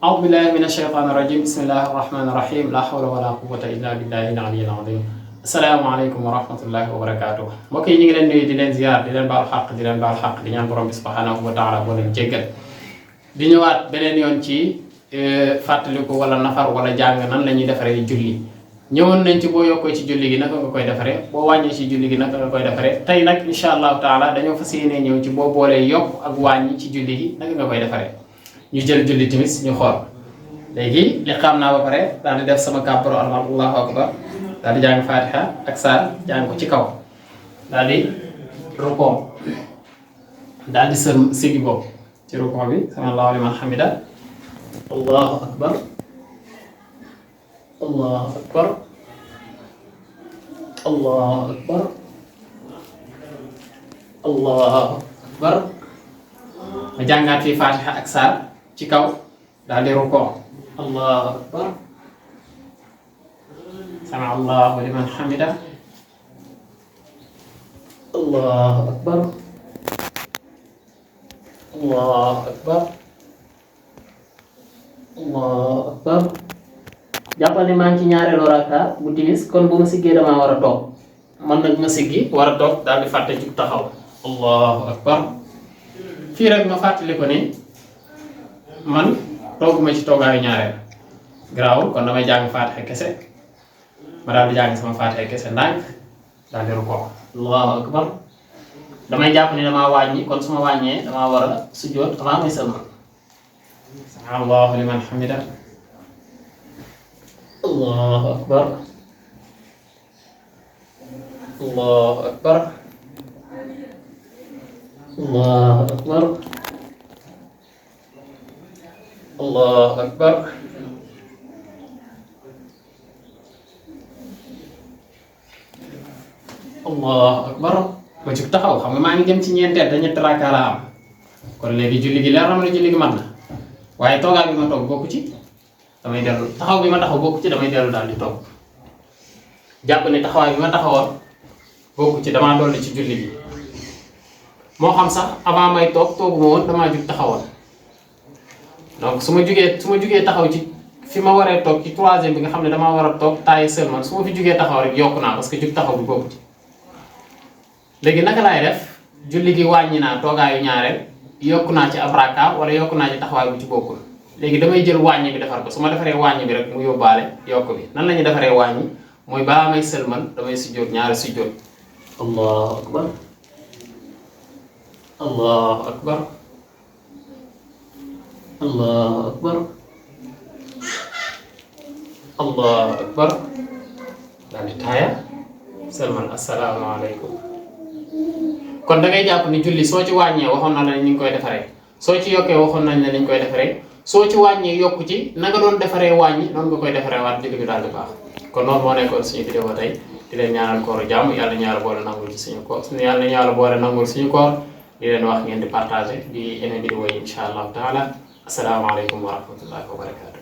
أعوذ بالله من الشيطان الرجيم بسم الله الرحمن الرحيم لا حول ولا قوة إلا بالله العلي العظيم السلام عليكم ورحمة الله وبركاته mbokk yi ñu ngi leen nuyu di leen ziar di leen baal xaq di leen baal xaq di ñaan borom bi subhanahu wa taala boo leen jéggal di ñëwaat beneen yoon ci fàttaliku wala nafar wala jàng nan la ñuy defaree julli ñëwoon nañ ci boo yokkoo ci julli gi naka nga koy defaree boo wàññee ci julli gi naka nga koy defaree tey nag incha allahu taala dañoo fas yéenee ñëw ci boo boolee yokk ak wàññi ci julli gi naka nga koy defaree ñu jël julli timis ñu xool léegi li xam naa ba pare daal di def sama kàbbaru allahu akbar daal di jàng fatiha ak saar jàng ko ci kaw daal di rukoo daal di sigi boobu ci rukoo bi sami allahu liman hamida allahu akbar allahu akbar allahu akbar allahu akbar ma jàngaat fii fatiha ak saar ci kaw daal di rukoo allahu akbar sami allahu liman hamida allahu akbar allahu akbar allahu akbar jàppal ni maa ngi ci ñaareelu raka bu timis kon bu ma siggee damaa war a toog man nag ma siggi war a toog daal di fàtte jug taxaw allahu akbar fii rek ma fàttali ko ni man tooguma ci toogaayu ñaareel garaawul kon damay jàng faatiha kese ma daal di jàng sama faatiha kese ndànk daal di rukoo allahu akbar damay jàpp ni damaa wàññi kon su ma wàññee damaa war a sujjóot avant may sëlmal sami allahu liman hamida allahu akbar allahu akbar allahu akbar allahu akbar allahu akbar ba jug taxaw xam nga maa ngi jëm ci ñeenteel te ñetti rakaa la am kon léegi julli gi leer na ma ne julli gi mat na waaye toogaay bi ma toog bokku ci damay dellu taxaw bi ma taxaw bokku ci damay dellu daal di toog jàpp ne taxawaay bi ma taxawoon bokku ci damaa dolli ci julli gi moo xam sax avant may toog tooguma woon damaa jug taxawoon donc su ma jugee taxaw ci fi ma waree toog ci troisième bi nga xam ne damaa war a toog taay seulement su ma fi jugee taxaw rek yokku naa parce que jug taxaw bi bokku ci léegi naka laay def julli gi wàññi naa toogaayu ñaareel yokku naa ci ab raka wala yokku naa ci taxawaay bu ci bokkul léegi damay jël wàññi bi defar ko su ma defaree wàññi bi rek mu yóbbaale yokk bi nan la ñuy defaree wàññi mooy balaa may sëlmal damay sujjóot ñaari sujjóot allahu akbar allahu akbar allahu akbar allahu akbar daal di taaya sëlmal asalaamaaleykum kon da ngay jàpp ni julli soo ci wàññee waxoon na la ni ñu koy defaree soo ci yokkee waxoon nañ ne ni ñu koy defaree soo ci wàññee yokku ci na nga doon defaree wàññi noonu nga koy defaree waat julli bi daal di baax kon noonu moo nekkoon suñu vidéo tey di leen ñaanal kooru jàmm yàlla ñu yàlla boole nangul ci suñu koor yàlla ñu yàlla boole nangul suñu koor di leen wax ngeen di partager di aimé vidéo yi incha allahu taala asalaamaaleykum wa rahmatullahi wa barakatu